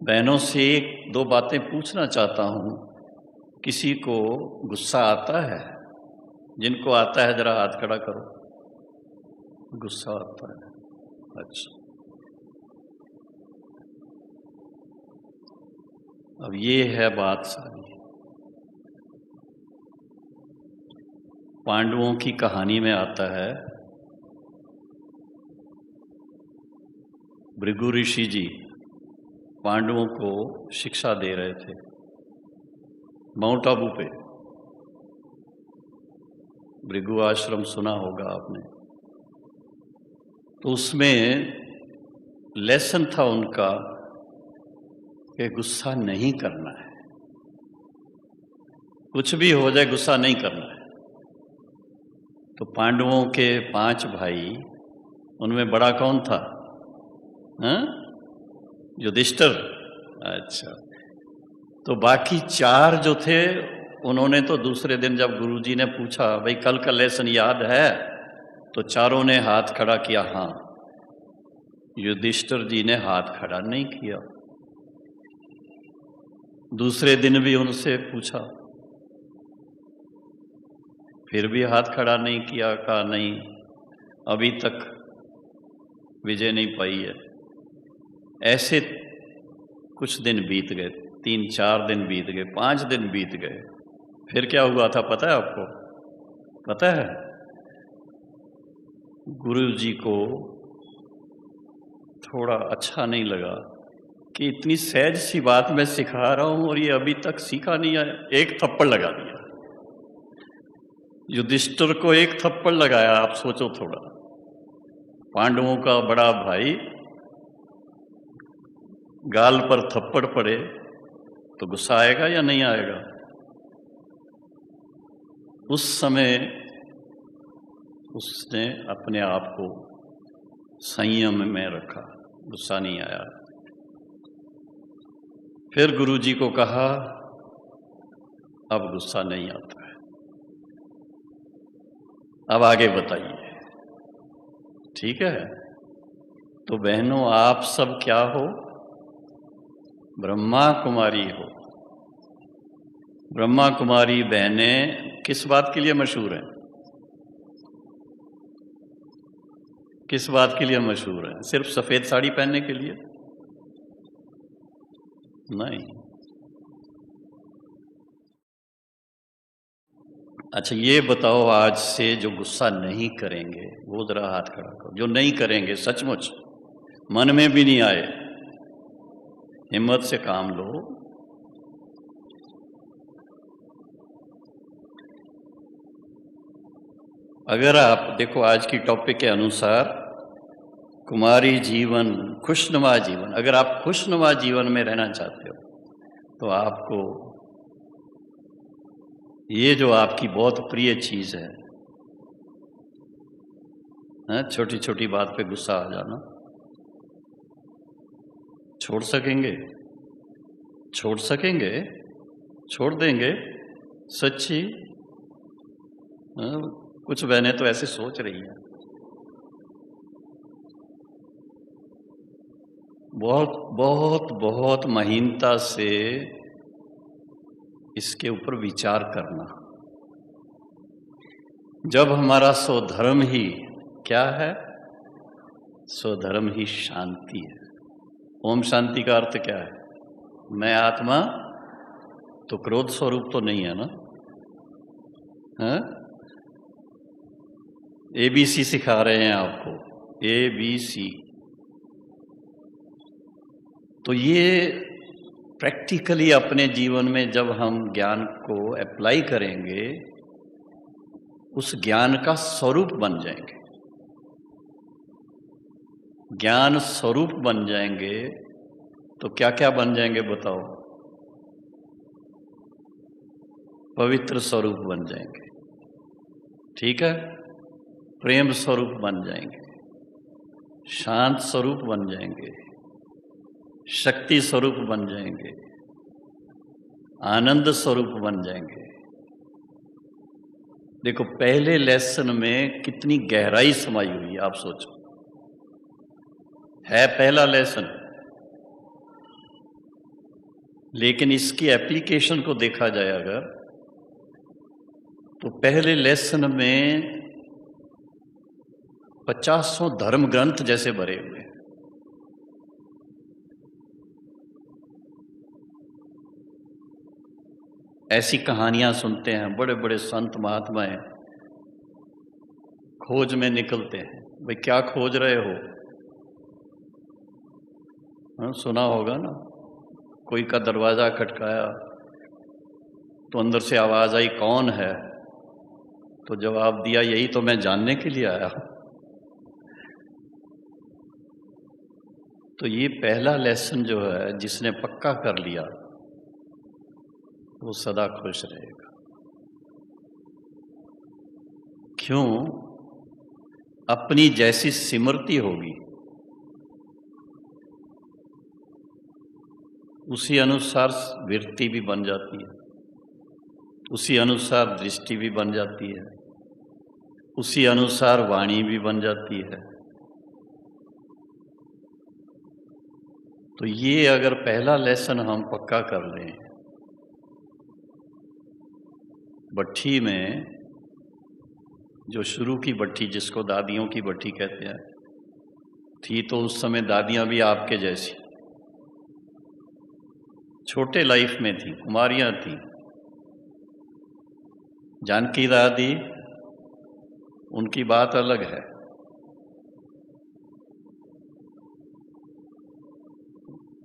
बहनों से एक दो बातें पूछना चाहता हूँ। किसी को गुस्सा आता है? जिनको आता है जरा हाथ खड़ा करो। गुस्सा आता है? अच्छा, अब ये है बात सारी। पांडवों की कहानी में आता है, भृगु ऋषि जी पांडवों को शिक्षा दे रहे थे माउंट आबू पे। भृगु आश्रम सुना होगा आपने। तो उसमें लेसन था उनका कि गुस्सा नहीं करना है, कुछ भी हो जाए गुस्सा नहीं करना है। तो पांडवों के 5 भाई, उनमें बड़ा कौन था? युधिष्ठिर। अच्छा, तो बाकी 4 जो थे उन्होंने तो दूसरे दिन जब गुरुजी ने पूछा भाई कल का लेसन याद है, तो चारों ने हाथ खड़ा किया। हाँ, युधिष्ठिर जी ने हाथ खड़ा नहीं किया। दूसरे दिन भी उनसे पूछा, फिर भी हाथ खड़ा नहीं किया। कहा नहीं, अभी तक विजय नहीं पाई है। ऐसे कुछ दिन बीत गए, 3-4 दिन बीत गए, 5 दिन बीत गए। फिर क्या हुआ था पता है आपको? पता है? गुरु जी को थोड़ा अच्छा नहीं लगा कि इतनी सहज सी बात मैं सिखा रहा हूं और ये अभी तक सीखा नहीं है। एक थप्पड़ लगा दिया। युधिष्ठिर को एक थप्पड़ लगाया। आप सोचो थोड़ा, पांडवों का बड़ा भाई गाल पर थप्पड़ पड़े तो गुस्सा आएगा या नहीं आएगा? उस समय उसने अपने आप को संयम में रखा, गुस्सा नहीं आया। फिर गुरुजी को कहा अब गुस्सा नहीं आता है, अब आगे बताइए। ठीक है? तो बहनों, आप सब क्या हो? ब्रह्मा कुमारी हो। ब्रह्मा कुमारी बहनें किस बात के लिए मशहूर हैं? किस बात के लिए मशहूर हैं? सिर्फ सफेद साड़ी पहनने के लिए? नहीं। अच्छा, ये बताओ, आज से जो गुस्सा नहीं करेंगे वो जरा हाथ खड़ा करो। जो नहीं करेंगे सचमुच, मन में भी नहीं आए, हिम्मत से काम लो। अगर आप देखो, आज की टॉपिक के अनुसार कुमारी जीवन, खुशनुमा जीवन, अगर आप खुशनुमा जीवन में रहना चाहते हो तो आपको ये जो आपकी बहुत प्रिय चीज है, छोटी छोटी बात पे गुस्सा आ जाना, छोड़ सकेंगे? छोड़ सकेंगे? छोड़ देंगे? सच्ची? कुछ बहनें तो ऐसे सोच रही हैं। बहुत बहुत बहुत महीनता से इसके ऊपर विचार करना। जब हमारा स्वधर्म ही क्या है? स्वधर्म ही शांति है। ओम शांति का अर्थ क्या है? मैं आत्मा तो क्रोध स्वरूप तो नहीं है ना? ABC सिखा रहे हैं आपको, ABC। तो ये प्रैक्टिकली अपने जीवन में जब हम ज्ञान को अप्लाई करेंगे, उस ज्ञान का स्वरूप बन जाएंगे। ज्ञान स्वरूप बन जाएंगे तो क्या क्या बन जाएंगे बताओ? पवित्र स्वरूप बन जाएंगे। ठीक है? प्रेम स्वरूप बन जाएंगे, शांत स्वरूप बन जाएंगे, शक्ति स्वरूप बन जाएंगे, आनंद स्वरूप बन जाएंगे। देखो, पहले लेसन में कितनी गहराई समाई हुई है, आप सोचो। है पहला लेसन, लेकिन इसकी एप्लीकेशन को देखा जाए अगर, तो पहले लेसन में 50 धर्म ग्रंथ जैसे भरे हुए हैं। ऐसी कहानियां सुनते हैं, बड़े बड़े संत महात्माएं खोज में निकलते हैं। भाई क्या खोज रहे हो? सुना होगा ना, कोई का दरवाजा खटकाया तो अंदर से आवाज आई, कौन है? तो जवाब दिया, यही तो मैं जानने के लिए आया हूं। तो ये पहला लेसन जो है, जिसने पक्का कर लिया वो सदा खुश रहेगा। क्यों? अपनी जैसी सिमरती होगी उसी अनुसार वृत्ति भी बन जाती है, उसी अनुसार दृष्टि भी बन जाती है, उसी अनुसार वाणी भी बन जाती है। तो ये अगर पहला लेसन हम पक्का कर लें, भट्ठी में जो शुरू की भट्ठी, जिसको दादियों की भट्ठी कहते हैं, थी तो उस समय दादियां भी आपके जैसी छोटे लाइफ में थी, कुमारियां थी। जानकी दादी, उनकी बात अलग है।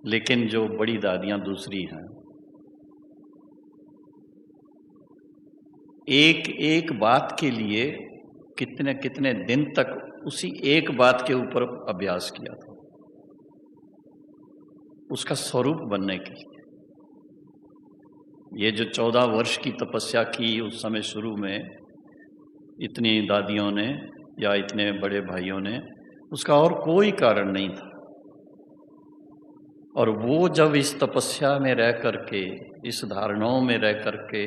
लेकिन जो बड़ी दादियां दूसरी हैं, एक एक बात के लिए कितने कितने दिन तक उसी एक बात के ऊपर अभ्यास किया था, उसका स्वरूप बनने के लिए। ये जो 14 वर्ष की तपस्या की उस समय शुरू में इतनी दादियों ने या इतने बड़े भाइयों ने, उसका और कोई कारण नहीं था। और वो जब इस तपस्या में रह करके, इस धारणाओं में रह करके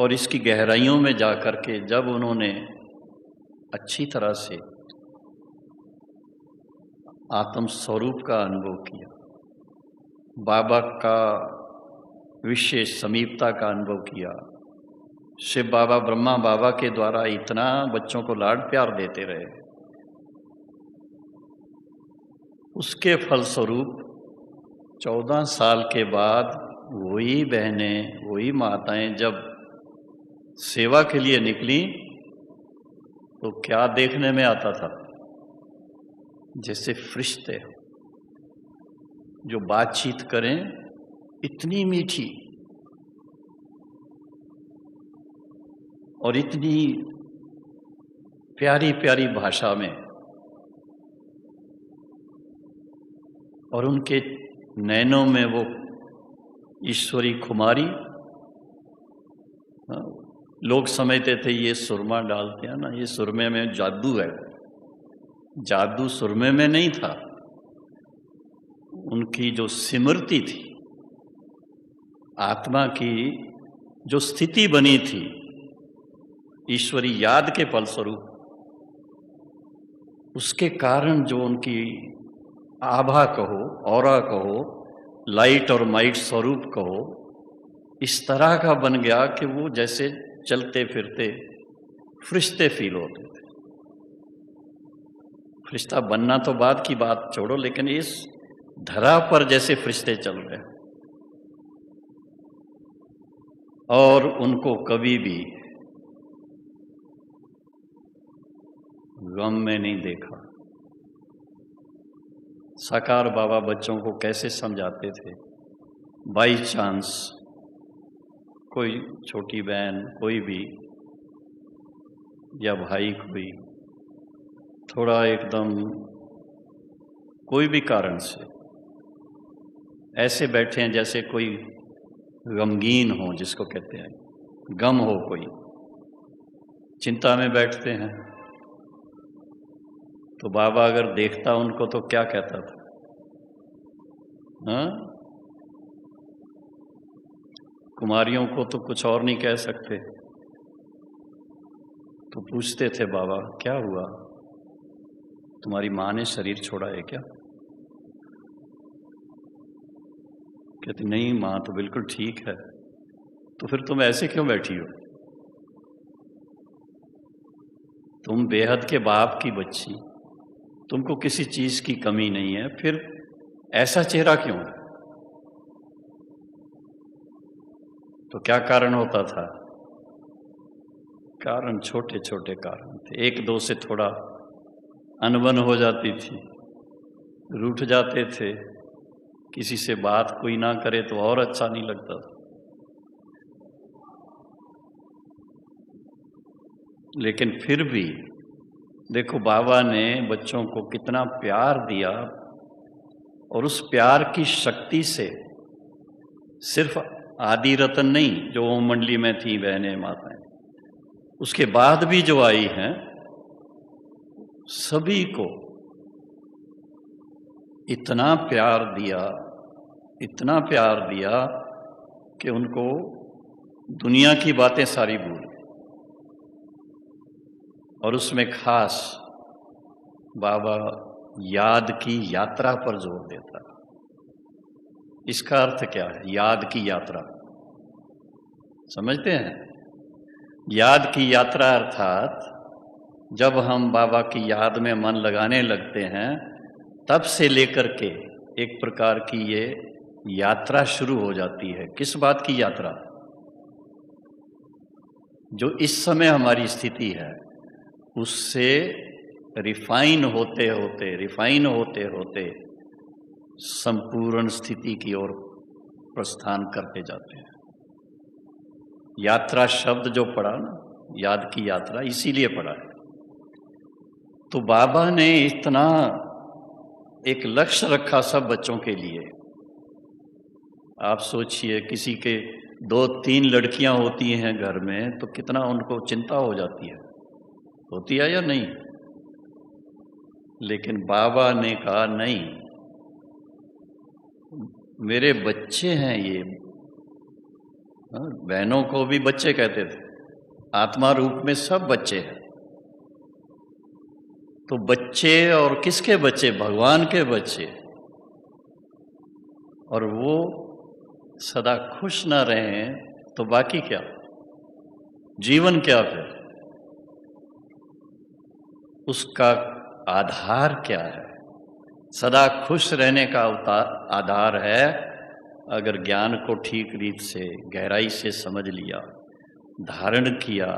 और इसकी गहराइयों में जा करके जब उन्होंने अच्छी तरह से आत्म स्वरूप का अनुभव किया, बाबा का विशेष समीपता का अनुभव किया, शिव बाबा, ब्रह्मा बाबा के द्वारा इतना बच्चों को लाड प्यार देते रहे, उसके फलस्वरूप 14 साल के बाद वही बहनें, वही माताएं जब सेवा के लिए निकली तो क्या देखने में आता था? जैसे फरिश्ते जो बातचीत करें इतनी मीठी और इतनी प्यारी प्यारी भाषा में, और उनके नैनों में वो ईश्वरी खुमारी। लोग समझते थे ये सुरमा डालते हैं ना, ये सुरमे में जादू है। जादू सुरमे में नहीं था, उनकी जो सिमरती थी, आत्मा की जो स्थिति बनी थी ईश्वरी याद के फलस्वरूप, उसके कारण जो उनकी आभा कहो, ऑरा कहो, लाइट और माइट स्वरूप कहो, इस तरह का बन गया कि वो जैसे चलते फिरते फरिश्ते फील होते थे। फरिश्ता बनना तो बाद की बात छोड़ो, लेकिन इस धरा पर जैसे फरिश्ते चल रहे हैं। और उनको कभी भी गम में नहीं देखा। साकार बाबा बच्चों को कैसे समझाते थे, बाई चांस कोई छोटी बहन, कोई भी, या भाई कोई थोड़ा एकदम कोई भी कारण से ऐसे बैठे हैं जैसे कोई गमगीन हो, जिसको कहते हैं गम हो, कोई चिंता में बैठते हैं, तो बाबा अगर देखता उनको तो क्या कहता था? हाँ, कुमारियों को तो कुछ और नहीं कह सकते, तो पूछते थे बाबा क्या हुआ, तुम्हारी माँ ने शरीर छोड़ा है क्या? कहती नहीं माँ तो बिल्कुल ठीक है। तो फिर तुम ऐसे क्यों बैठी हो? तुम बेहद के बाप की बच्ची, तुमको किसी चीज की कमी नहीं है, फिर ऐसा चेहरा क्यों है? तो क्या कारण होता था? कारण छोटे छोटे कारण थे। एक दो से थोड़ा अनबन हो जाती थी, रूठ जाते थे, किसी से बात कोई ना करे तो और अच्छा नहीं लगता था। लेकिन फिर भी देखो बाबा ने बच्चों को कितना प्यार दिया, और उस प्यार की शक्ति से सिर्फ आदि रतन नहीं जो ओम मंडली में थी बहनें माताएं, उसके बाद भी जो आई हैं, सभी को इतना प्यार दिया, इतना प्यार दिया कि उनको दुनिया की बातें सारी भूल गई। और उसमें खास बाबा याद की यात्रा पर जोर देता। इसका अर्थ क्या है? याद की यात्रा समझते हैं? याद की यात्रा अर्थात जब हम बाबा की याद में मन लगाने लगते हैं, तब से लेकर के एक प्रकार की ये यात्रा शुरू हो जाती है। किस बात की यात्रा? जो इस समय हमारी स्थिति है उससे रिफाइन होते होते संपूर्ण स्थिति की ओर प्रस्थान करते जाते हैं। यात्रा शब्द जो पढ़ा ना, याद की यात्रा, इसीलिए पढ़ा है। तो बाबा ने इतना एक लक्ष्य रखा सब बच्चों के लिए। आप सोचिए किसी के 2-3 लड़कियां होती हैं घर में तो कितना उनको चिंता हो जाती है, होती है या नहीं? लेकिन बाबा ने कहा नहीं, मेरे बच्चे हैं ये। बहनों को भी बच्चे कहते थे, आत्मा रूप में सब बच्चे हैं। तो बच्चे, और किसके बच्चे? भगवान के बच्चे। और वो सदा खुश ना रहें तो बाकी क्या? जीवन क्या फिर? उसका आधार क्या है? सदा खुश रहने का आधार है अगर ज्ञान को ठीक रीत से गहराई से समझ लिया, धारण किया,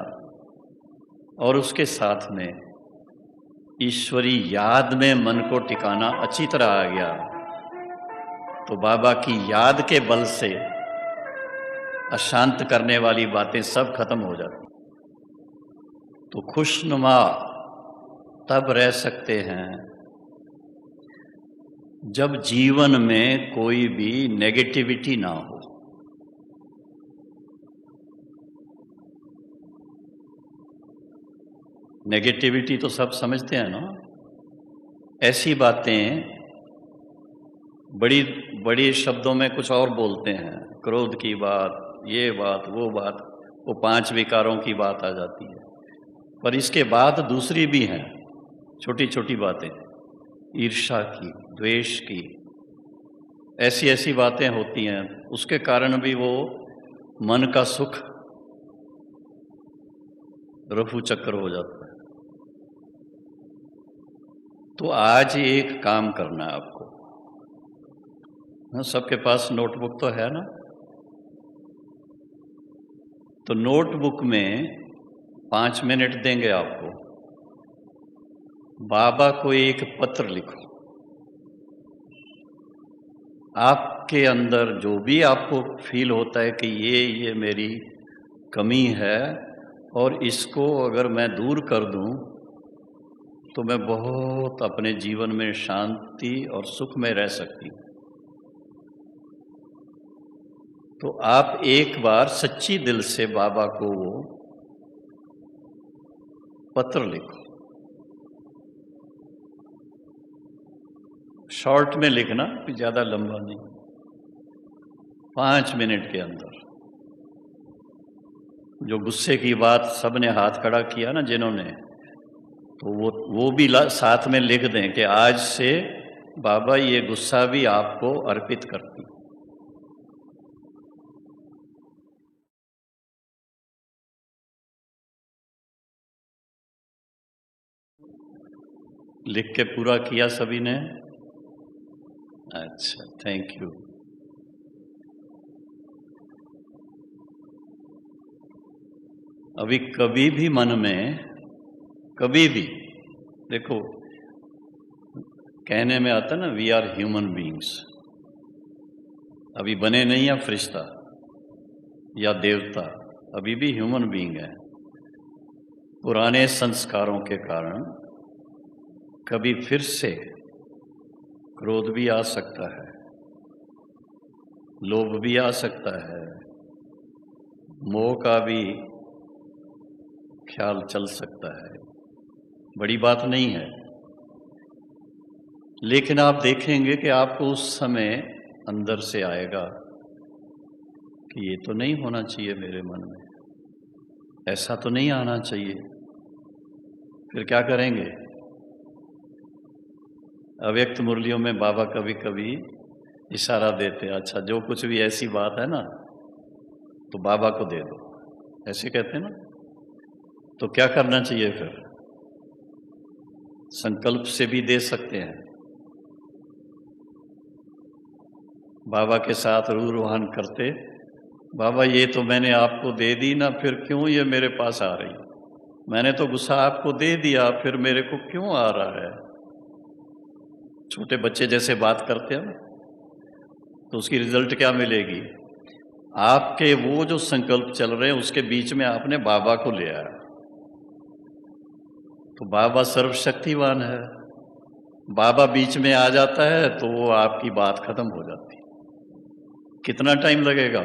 और उसके साथ में ईश्वरी याद में मन को टिकाना अच्छी तरह आ गया, तो बाबा की याद के बल से अशांत करने वाली बातें सब खत्म हो जाती। तो खुशनुमा तब रह सकते हैं जब जीवन में कोई भी नेगेटिविटी ना हो। नेगेटिविटी तो सब समझते हैं ना, ऐसी बातें बड़ी बड़ी शब्दों में कुछ और बोलते हैं, क्रोध की बात, ये बात, वो बात, वो 5 विकारों की बात आ जाती है। पर इसके बाद दूसरी भी हैं छोटी छोटी बातें, ईर्ष्या की, द्वेष की, ऐसी ऐसी बातें होती हैं। उसके कारण भी वो मन का सुख रफू चक्कर हो जाता है। तो आज एक काम करना है आपको। हाँ, सबके पास नोटबुक तो है ना? तो नोटबुक में 5 मिनट देंगे आपको, बाबा को एक पत्र लिखो। आपके अंदर जो भी आपको फील होता है कि ये मेरी कमी है और इसको अगर मैं दूर कर दूं तो मैं बहुत अपने जीवन में शांति और सुख में रह सकती हूँ। तो आप एक बार सच्ची दिल से बाबा को वो पत्र लिखो। शॉर्ट में लिखना, ज्यादा लंबा नहीं, 5 मिनट के अंदर। जो गुस्से की बात सबने हाथ खड़ा किया ना जिन्होंने, तो वो भी साथ में लिख दें कि आज से बाबा ये गुस्सा भी आपको अर्पित करती। लिख के पूरा किया सभी ने? अच्छा, थैंक यू। अभी कभी भी मन में, कभी भी देखो, कहने में आता ना, वी आर ह्यूमन बीइंग्स। अभी बने नहीं या फरिश्ता या देवता, अभी भी ह्यूमन बीइंग है। पुराने संस्कारों के कारण कभी फिर से क्रोध भी आ सकता है, लोभ भी आ सकता है, मोह का भी ख्याल चल सकता है। बड़ी बात नहीं है, लेकिन आप देखेंगे कि आपको उस समय अंदर से आएगा कि ये तो नहीं होना चाहिए मेरे मन में, ऐसा तो नहीं आना चाहिए। फिर क्या करेंगे? अव्यक्त मुरलियों में बाबा कभी कभी इशारा देते हैं, अच्छा जो कुछ भी ऐसी बात है ना तो बाबा को दे दो, ऐसे कहते हैं ना। तो क्या करना चाहिए फिर? संकल्प से भी दे सकते हैं, बाबा के साथ रूहान करते, बाबा ये तो मैंने आपको दे दी ना, फिर क्यों ये मेरे पास आ रही? मैंने तो गुस्सा आपको दे दिया, फिर मेरे को क्यों आ रहा है? छोटे बच्चे जैसे बात करते हैं, तो उसकी रिजल्ट क्या मिलेगी? आपके वो जो संकल्प चल रहे हैं उसके बीच में आपने बाबा को ले आया, तो बाबा सर्वशक्तिवान है, बाबा बीच में आ जाता है तो वो आपकी बात खत्म हो जाती है। कितना टाइम लगेगा?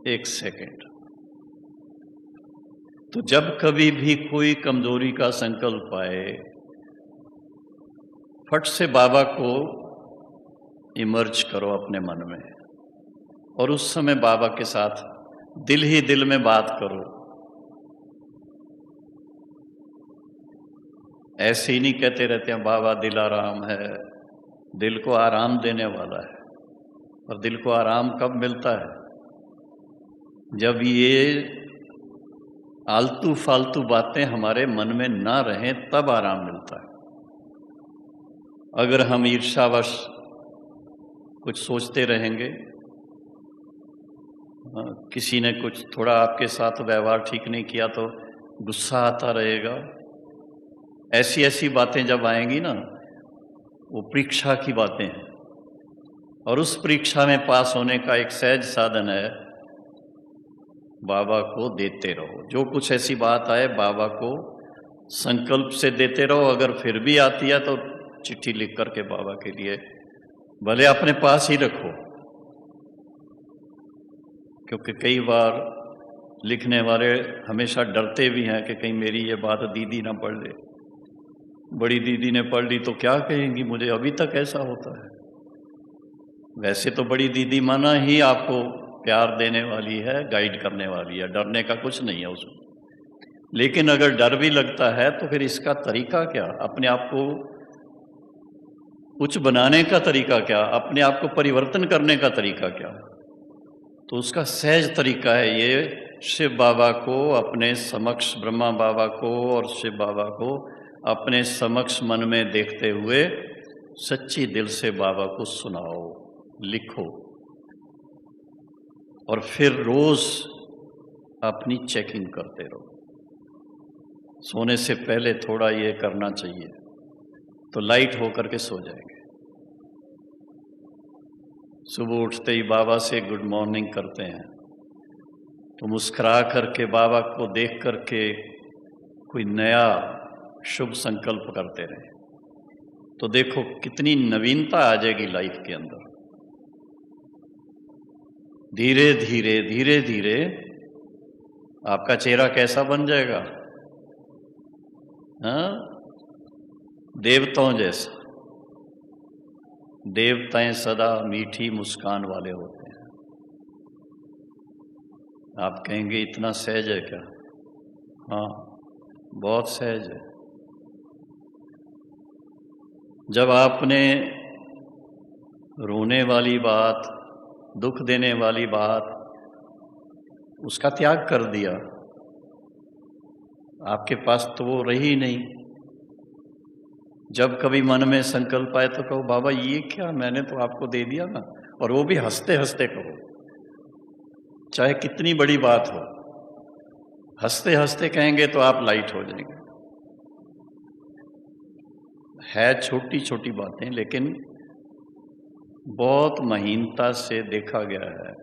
1 सेकेंड। तो जब कभी भी कोई कमजोरी का संकल्प आए, फट से बाबा को इमर्ज करो अपने मन में, और उस समय बाबा के साथ दिल ही दिल में बात करो। ऐसे ही नहीं कहते रहते हैं बाबा दिल आराम है, दिल को आराम देने वाला है। और दिल को आराम कब मिलता है? जब ये आलतू फालतू बातें हमारे मन में ना रहें, तब आराम मिलता है। अगर हम ईर्ष्यावश कुछ सोचते रहेंगे, किसी ने कुछ थोड़ा आपके साथ व्यवहार ठीक नहीं किया तो गुस्सा आता रहेगा, ऐसी ऐसी बातें जब आएंगी ना, वो परीक्षा की बातें हैं। और उस परीक्षा में पास होने का एक सहज साधन है, बाबा को देते रहो। जो कुछ ऐसी बात आए बाबा को संकल्प से देते रहो। अगर फिर भी आती है तो चिट्ठी लिख करके बाबा के लिए भले अपने पास ही रखो, क्योंकि कई बार लिखने वाले हमेशा डरते भी हैं कि कहीं मेरी ये बात दीदी ना पढ़ ले, बड़ी दीदी ने पढ़ ली तो क्या कहेंगी मुझे। अभी तक ऐसा होता है। वैसे तो बड़ी दीदी माना ही आपको प्यार देने वाली है, गाइड करने वाली है, डरने का कुछ नहीं है उसमें। लेकिन अगर डर भी लगता है तो फिर इसका तरीका क्या? अपने आप को कुछ बनाने का तरीका क्या? अपने आप को परिवर्तन करने का तरीका क्या? तो उसका सहज तरीका है ये, शिव बाबा को अपने समक्ष, ब्रह्मा बाबा को और शिव बाबा को अपने समक्ष मन में देखते हुए सच्ची दिल से बाबा को सुनाओ, लिखो, और फिर रोज अपनी चेकिंग करते रहो। सोने से पहले थोड़ा ये करना चाहिए, तो लाइट होकर के सो जाएंगे। सुबह उठते ही बाबा से गुड मॉर्निंग करते हैं, तो मुस्कुरा करके बाबा को देख करके कोई नया शुभ संकल्प करते रहे, तो देखो कितनी नवीनता आ जाएगी लाइफ के अंदर। धीरे धीरे धीरे धीरे आपका चेहरा कैसा बन जाएगा? हाँ, देवताओं जैसा। देवताएं सदा मीठी मुस्कान वाले होते हैं। आप कहेंगे इतना सहज है क्या? हाँ, बहुत सहज है। जब आपने रोने वाली बात, दुख देने वाली बात, उसका त्याग कर दिया, आपके पास तो वो रही नहीं, जब कभी मन में संकल्प आए तो कहो बाबा ये क्या, मैंने तो आपको दे दिया ना, और वो भी हंसते हंसते कहो, चाहे कितनी बड़ी बात हो, हंसते हंसते कहेंगे तो आप लाइट हो जाएंगे। है छोटी छोटी बातें, लेकिन बहुत महीनता से देखा गया है।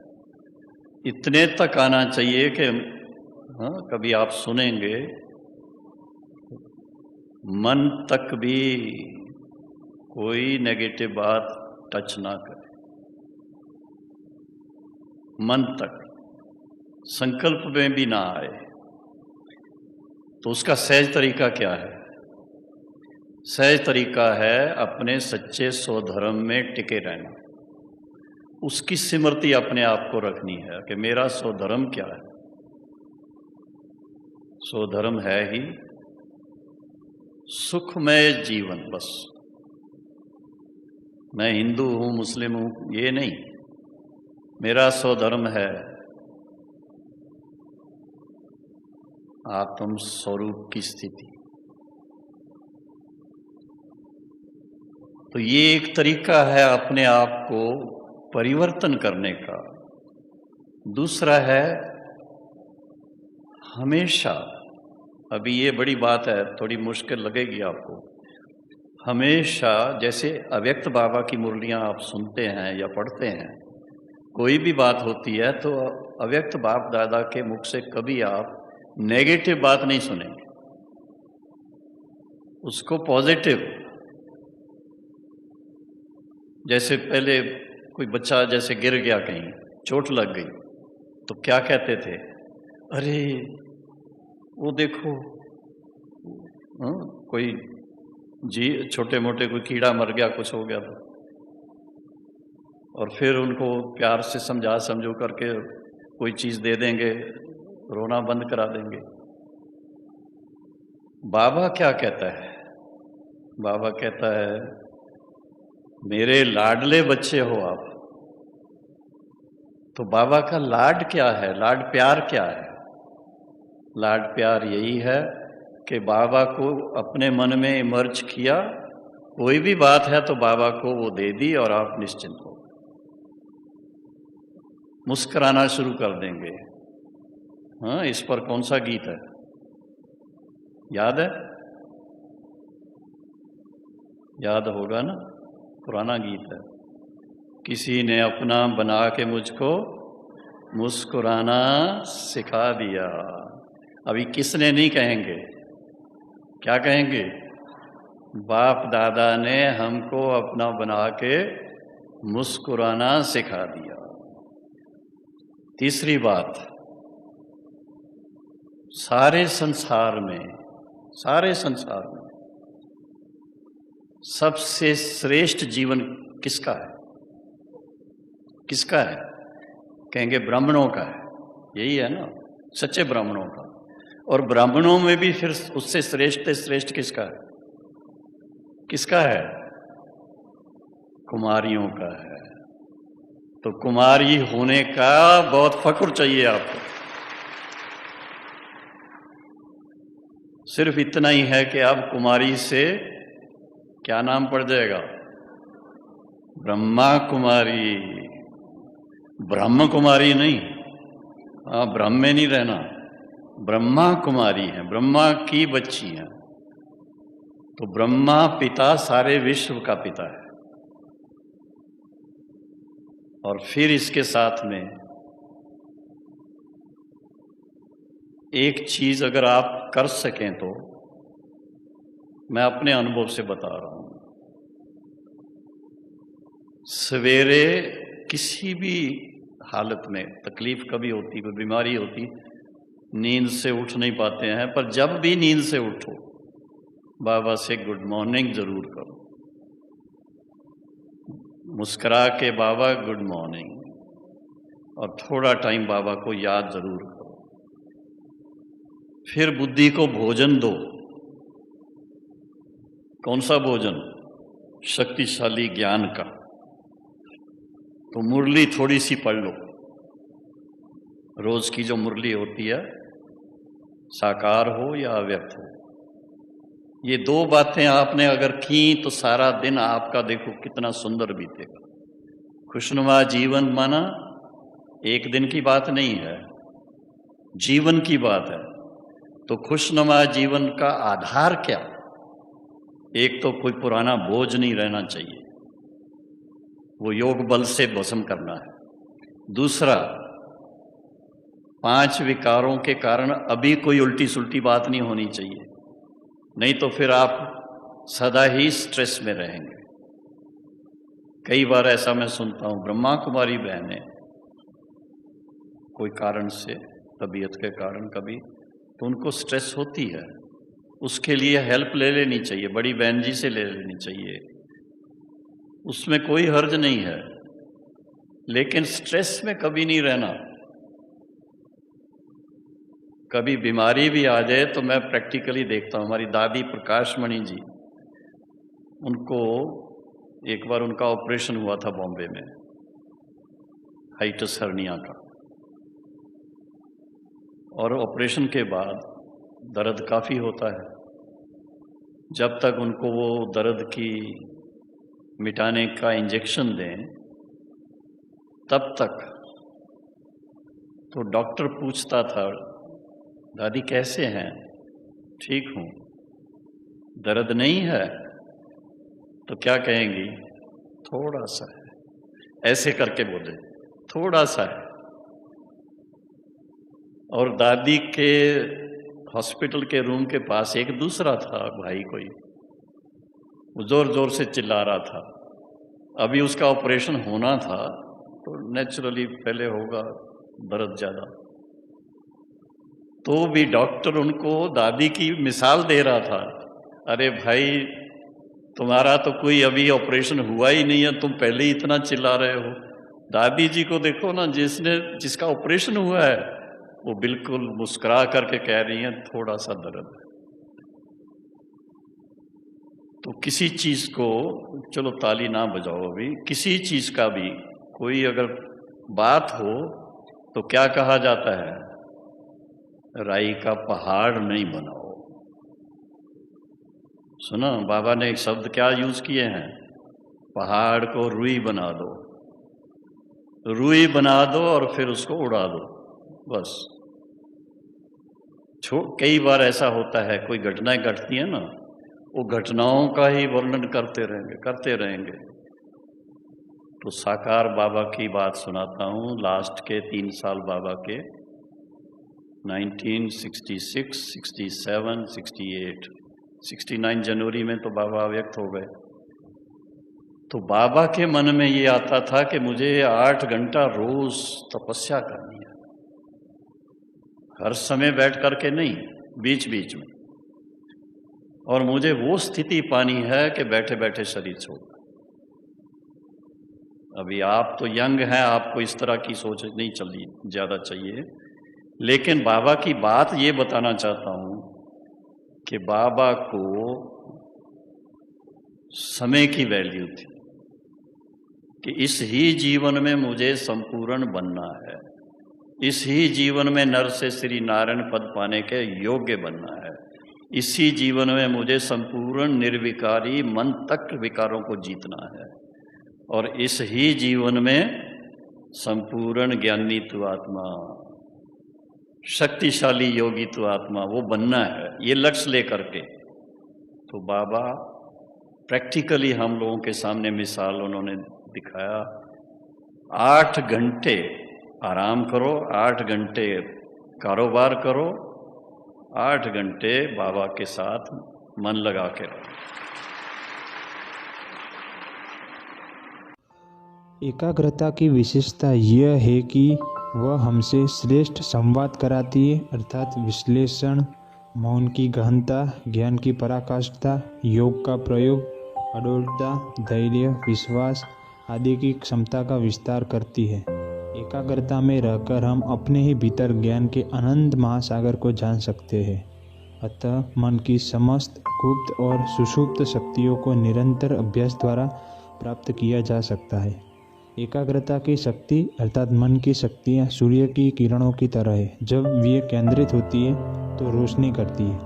इतने तक आना चाहिए कि हाँ, कभी आप सुनेंगे मन तक भी कोई नेगेटिव बात टच ना करे, मन तक संकल्प में भी ना आए। तो उसका सहज तरीका क्या है? सहज तरीका है अपने सच्चे स्वधर्म में टिके रहना। उसकी स्मृति अपने आप को रखनी है कि मेरा स्वधर्म क्या है। स्वधर्म है ही सुखमय जीवन। बस मैं हिंदू हूं, मुस्लिम हूं, ये नहीं। मेरा स्वधर्म है आत्म स्वरूप की स्थिति। तो ये एक तरीका है अपने आप को परिवर्तन करने का। दूसरा है हमेशा, अभी ये बड़ी बात है, थोड़ी मुश्किल लगेगी आपको, हमेशा जैसे अव्यक्त बाबा की मुरलियां आप सुनते हैं या पढ़ते हैं, कोई भी बात होती है तो अव्यक्त बाप दादा के मुख से कभी आप नेगेटिव बात नहीं सुनेंगे, उसको पॉजिटिव। जैसे पहले कोई बच्चा जैसे गिर गया, कहीं चोट लग गई, तो क्या कहते थे? अरे वो देखो, कोई जी छोटे मोटे कोई कीड़ा मर गया, कुछ हो गया तो, और फिर उनको प्यार से समझो करके कोई चीज दे देंगे, रोना बंद करा देंगे। बाबा क्या कहता है? बाबा कहता है मेरे लाडले बच्चे हो आप। तो बाबा का लाड क्या है? लाड प्यार क्या है? लाड प्यार यही है कि बाबा को अपने मन में इमर्ज किया, कोई भी बात है तो बाबा को वो दे दी और आप निश्चिंत हो, मुस्कुराना शुरू कर देंगे। हाँ, इस पर कौन सा गीत है, याद है? याद होगा ना, पुराना गीत है। किसी ने अपना बना के मुझको मुस्कुराना सिखा दिया। अभी किसने नहीं कहेंगे, क्या कहेंगे? बाप दादा ने हमको अपना बना के मुस्कुराना सिखा दिया। तीसरी बात, सारे संसार में सबसे श्रेष्ठ जीवन किसका है? किसका है? कहेंगे ब्राह्मणों का है। यही है ना, सच्चे ब्राह्मणों का। और ब्राह्मणों में भी फिर उससे श्रेष्ठ किसका है? किसका है? कुमारियों का है। तो कुमारी होने का बहुत फख्र चाहिए आपको। सिर्फ इतना ही है कि अब कुमारी से क्या नाम पड़ जाएगा? ब्रह्मा कुमारी। ब्रह्म कुमारी नहीं, ब्रह्म में नहीं रहना, ब्रह्मा कुमारी है, ब्रह्मा की बच्ची है। तो ब्रह्मा पिता सारे विश्व का पिता है। और फिर इसके साथ में एक चीज अगर आप कर सकें तो, मैं अपने अनुभव से बता रहा हूं, सवेरे किसी भी हालत में तकलीफ कभी होती, कोई बीमारी होती, नींद से उठ नहीं पाते हैं, पर जब भी नींद से उठो बाबा से गुड मॉर्निंग जरूर करो, मुस्कुरा के बाबा गुड मॉर्निंग, और थोड़ा टाइम बाबा को याद जरूर करो। फिर बुद्धि को भोजन दो। कौन सा भोजन? शक्तिशाली ज्ञान का। तो मुरली थोड़ी सी पढ़ लो। रोज की जो मुरली होती है, साकार हो या अव्यक्त हो, ये दो बातें आपने अगर की तो सारा दिन आपका देखो कितना सुंदर बीतेगा। खुशनुमा जीवन माना एक दिन की बात नहीं है, जीवन की बात है। तो खुशनुमा जीवन का आधार क्या? एक तो कोई पुराना बोझ नहीं रहना चाहिए, वो योग बल से भस्म करना है। दूसरा, 5 विकारों के कारण अभी कोई उल्टी सुल्टी बात नहीं होनी चाहिए, नहीं तो फिर आप सदा ही स्ट्रेस में रहेंगे। कई बार ऐसा मैं सुनता हूँ, ब्रह्मा कुमारी बहनें कोई कारण से, तबीयत के कारण कभी, तो उनको स्ट्रेस होती है, उसके लिए हेल्प ले लेनी चाहिए, बड़ी बहन जी से ले लेनी चाहिए, उसमें कोई हर्ज नहीं है। लेकिन स्ट्रेस में कभी नहीं रहना। कभी बीमारी भी आ जाए तो मैं प्रैक्टिकली देखता हूँ, हमारी दादी प्रकाशमणि जी, उनको एक बार उनका ऑपरेशन हुआ था बॉम्बे में, हाइटस हर्निया का, और ऑपरेशन के बाद दर्द काफ़ी होता है। जब तक उनको वो दर्द की मिटाने का इंजेक्शन दें तब तक तो डॉक्टर पूछता था, दादी कैसे हैं? ठीक हूँ। दर्द नहीं है? तो क्या कहेंगी? थोड़ा सा है। ऐसे करके बोले, थोड़ा सा है। और दादी के हॉस्पिटल के रूम के पास एक दूसरा था भाई, कोई वो जोर जोर से चिल्ला रहा था। अभी उसका ऑपरेशन होना था तो नेचुरली पहले होगा दर्द ज़्यादा, तो भी डॉक्टर उनको दादी की मिसाल दे रहा था, अरे भाई तुम्हारा तो कोई अभी ऑपरेशन हुआ ही नहीं है, तुम पहले ही इतना चिल्ला रहे हो। दादी जी को देखो ना, जिसका ऑपरेशन हुआ है वो बिल्कुल मुस्कुरा करके कह रही हैं थोड़ा सा दर्द है। तो किसी चीज को, चलो ताली ना बजाओ अभी, किसी चीज का भी कोई अगर बात हो तो क्या कहा जाता है? राई का पहाड़ नहीं बनाओ। सुना बाबा ने एक शब्द क्या यूज किए हैं? पहाड़ को रुई बना दो। रुई बना दो और फिर उसको उड़ा दो, बस। कई बार ऐसा होता है, कोई घटनाएं घटती है ना, वो घटनाओं का ही वर्णन करते रहेंगे। तो साकार बाबा की बात सुनाता हूँ, लास्ट के 3 साल बाबा के, 1966, 67, 68, 69 जनवरी में तो बाबा व्यक्त हो गए। तो बाबा के मन में ये आता था कि मुझे 8 घंटा रोज तपस्या करनी है, हर समय बैठ करके नहीं, बीच बीच में, और मुझे वो स्थिति पानी है कि बैठे बैठे शरीर छोड़। अभी आप तो यंग हैं, आपको इस तरह की सोच नहीं चली ज़्यादा चाहिए, लेकिन बाबा की बात ये बताना चाहता हूँ कि बाबा को समय की वैल्यू थी कि इस ही जीवन में मुझे संपूर्ण बनना है, इस ही जीवन में नर से श्री नारायण पद पाने के योग्य बनना है, इसी जीवन में मुझे संपूर्ण निर्विकारी मन तक विकारों को जीतना है, और इस ही जीवन में संपूर्ण ज्ञानी तु आत्मा, शक्तिशाली योगी तु आत्मा, वो बनना है, ये लक्ष्य लेकर के। तो बाबा प्रैक्टिकली हम लोगों के सामने मिसाल उन्होंने दिखाया, 8 घंटे आराम करो, 8 घंटे कारोबार करो, 8 घंटे बाबा के साथ मन लगा के रहो। एकाग्रता की विशेषता यह है कि वह हमसे श्रेष्ठ संवाद कराती है, अर्थात विश्लेषण, मौन की गहनता, ज्ञान की पराकाष्ठा, योग का प्रयोग, अडोलता, धैर्य, विश्वास आदि की क्षमता का विस्तार करती है। एकाग्रता में रहकर हम अपने ही भीतर ज्ञान के अनंत महासागर को जान सकते हैं। अतः मन की समस्त गुप्त और सुषुप्त शक्तियों को निरंतर अभ्यास द्वारा प्राप्त किया जा सकता है। एकाग्रता की शक्ति अर्थात मन की शक्तियाँ सूर्य की किरणों की तरह है। जब वे केंद्रित होती है तो रोशनी करती है,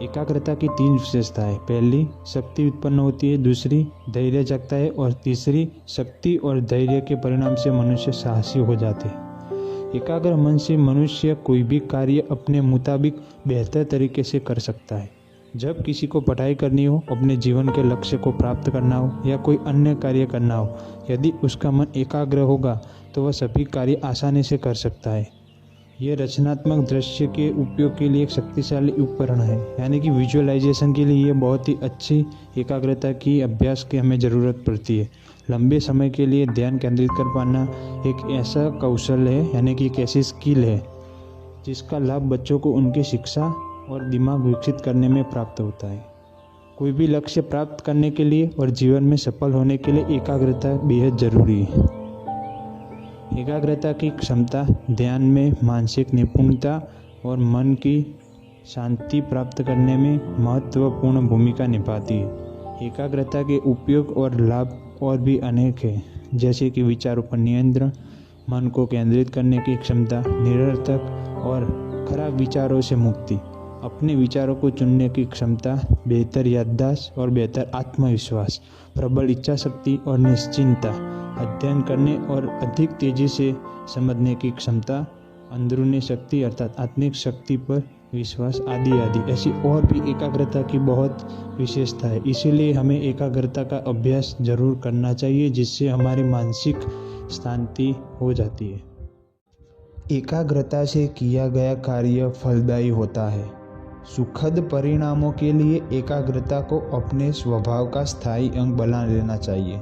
एकाग्रता की 3 विशेषताएं। पहली, शक्ति उत्पन्न होती है। दूसरी, धैर्य जगता है। और तीसरी, शक्ति और धैर्य के परिणाम से मनुष्य साहसी हो जाते हैं। एकाग्र मन से मनुष्य कोई भी कार्य अपने मुताबिक बेहतर तरीके से कर सकता है। जब किसी को पढ़ाई करनी हो, अपने जीवन के लक्ष्य को प्राप्त करना हो या कोई अन्य कार्य करना हो, यदि उसका मन एकाग्र होगा तो वह सभी कार्य आसानी से कर सकता है। ये रचनात्मक दृश्य के उपयोग के लिए एक शक्तिशाली उपकरण है, यानी कि विजुअलाइजेशन के लिए ये बहुत ही अच्छी एकाग्रता की अभ्यास की हमें ज़रूरत पड़ती है। लंबे समय के लिए ध्यान केंद्रित कर पाना एक ऐसा कौशल है, यानी कि एक ऐसी स्किल है जिसका लाभ बच्चों को उनकी शिक्षा और दिमाग विकसित करने में प्राप्त होता है। कोई भी लक्ष्य प्राप्त करने के लिए और जीवन में सफल होने के लिए एकाग्रता बेहद ज़रूरी है। एकाग्रता की क्षमता ध्यान में मानसिक निपुणता और मन की शांति प्राप्त करने में महत्वपूर्ण भूमिका निभाती है। एकाग्रता के उपयोग और लाभ और भी अनेक हैं, जैसे कि विचारों पर नियंत्रण, मन को केंद्रित करने की क्षमता, निरर्थक और खराब विचारों से मुक्ति, अपने विचारों को चुनने की क्षमता, बेहतर याददाश्त और बेहतर आत्मविश्वास, प्रबल इच्छा शक्ति और निश्चिंतता, अध्ययन करने और अधिक तेजी से समझने की क्षमता, अंदरूनी शक्ति अर्थात आत्मिक शक्ति पर विश्वास आदि आदि। ऐसी और भी एकाग्रता की बहुत विशेषता है। इसीलिए हमें एकाग्रता का अभ्यास जरूर करना चाहिए, जिससे हमारी मानसिक शांति हो जाती है। एकाग्रता से किया गया कार्य फलदायी होता है। सुखद परिणामों के लिए एकाग्रता को अपने स्वभाव का स्थायी अंग बना लेना चाहिए।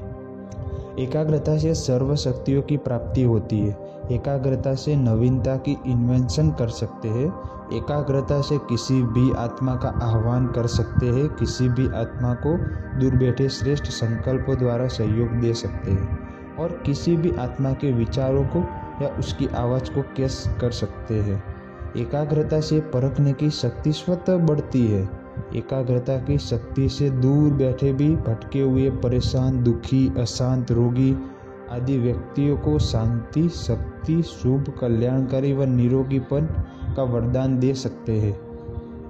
एकाग्रता से सर्व शक्तियों की प्राप्ति होती है। एकाग्रता से नवीनता की इन्वेंशन कर सकते हैं। एकाग्रता से किसी भी आत्मा का आह्वान कर सकते हैं। किसी भी आत्मा को दूर बैठे श्रेष्ठ संकल्पों द्वारा सहयोग दे सकते हैं और किसी भी आत्मा के विचारों को या उसकी आवाज़ को कैच कर सकते हैं। एकाग्रता से परखने की शक्ति स्वतः बढ़ती है। एकाग्रता की शक्ति से दूर बैठे भी भटके हुए, परेशान, दुखी, अशांत, रोगी आदि व्यक्तियों को शांति, शक्ति, शुभ, कल्याणकारी व निरोगीपन का वरदान दे सकते हैं।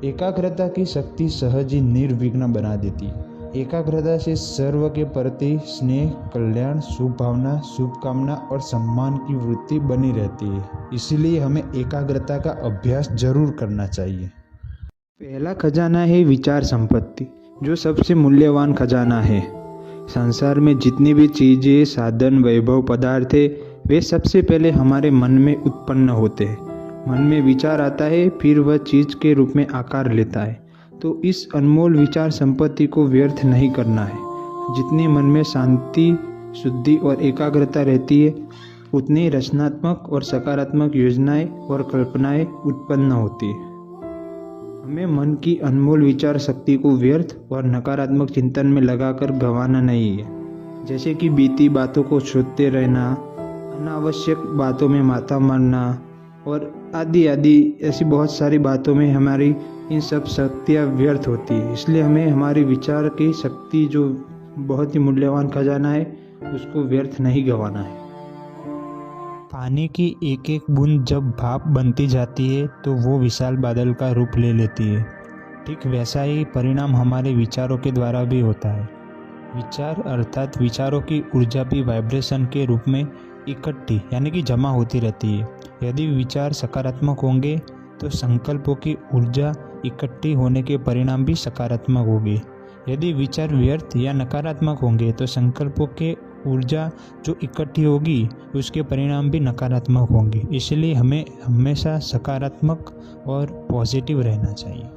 एकाग्रता की शक्ति सहज ही निर्विघ्न बना देती है। एकाग्रता से सर्व के प्रति स्नेह, कल्याण, शुभ भावना, शुभकामना और सम्मान की वृत्ति बनी रहती है। इसलिए हमें एकाग्रता का अभ्यास जरूर करना चाहिए। पहला खजाना है विचार संपत्ति, जो सबसे मूल्यवान खजाना है। संसार में जितनी भी चीज़ें, साधन, वैभव, पदार्थ है, वे सबसे पहले हमारे मन में उत्पन्न होते हैं। मन में विचार आता है, फिर वह चीज़ के रूप में आकार लेता है। तो इस अनमोल विचार संपत्ति को व्यर्थ नहीं करना है। जितनी मन में शांति, शुद्धि और एकाग्रता रहती है, उतनी रचनात्मक और सकारात्मक योजनाएं और कल्पनाएं उत्पन्न होती है। हमें मन की अनमोल विचार शक्ति को व्यर्थ और नकारात्मक चिंतन में लगाकर गंवाना नहीं है। जैसे कि बीती बातों को सोचते रहना, अनावश्यक बातों में माथा मारना और आदि आदि, ऐसी बहुत सारी बातों में हमारी इन सब शक्तियाँ व्यर्थ होती है। इसलिए हमें हमारी विचार की शक्ति, जो बहुत ही मूल्यवान खजाना है, उसको व्यर्थ नहीं गंवाना है। पानी की एक एक बूंद जब भाप बनती जाती है तो वो विशाल बादल का रूप ले लेती है। ठीक वैसा ही परिणाम हमारे विचारों के द्वारा भी होता है। विचार अर्थात विचारों की ऊर्जा भी वाइब्रेशन के रूप में इकट्ठी यानी कि जमा होती रहती है। यदि विचार सकारात्मक होंगे तो संकल्पों की ऊर्जा इकट्ठी होने के परिणाम भी सकारात्मक होंगे। यदि विचार व्यर्थ या नकारात्मक होंगे तो संकल्पों के ऊर्जा जो इकट्ठी होगी उसके परिणाम भी नकारात्मक होंगे। इसलिए हमें हमेशा सकारात्मक और पॉजिटिव रहना चाहिए।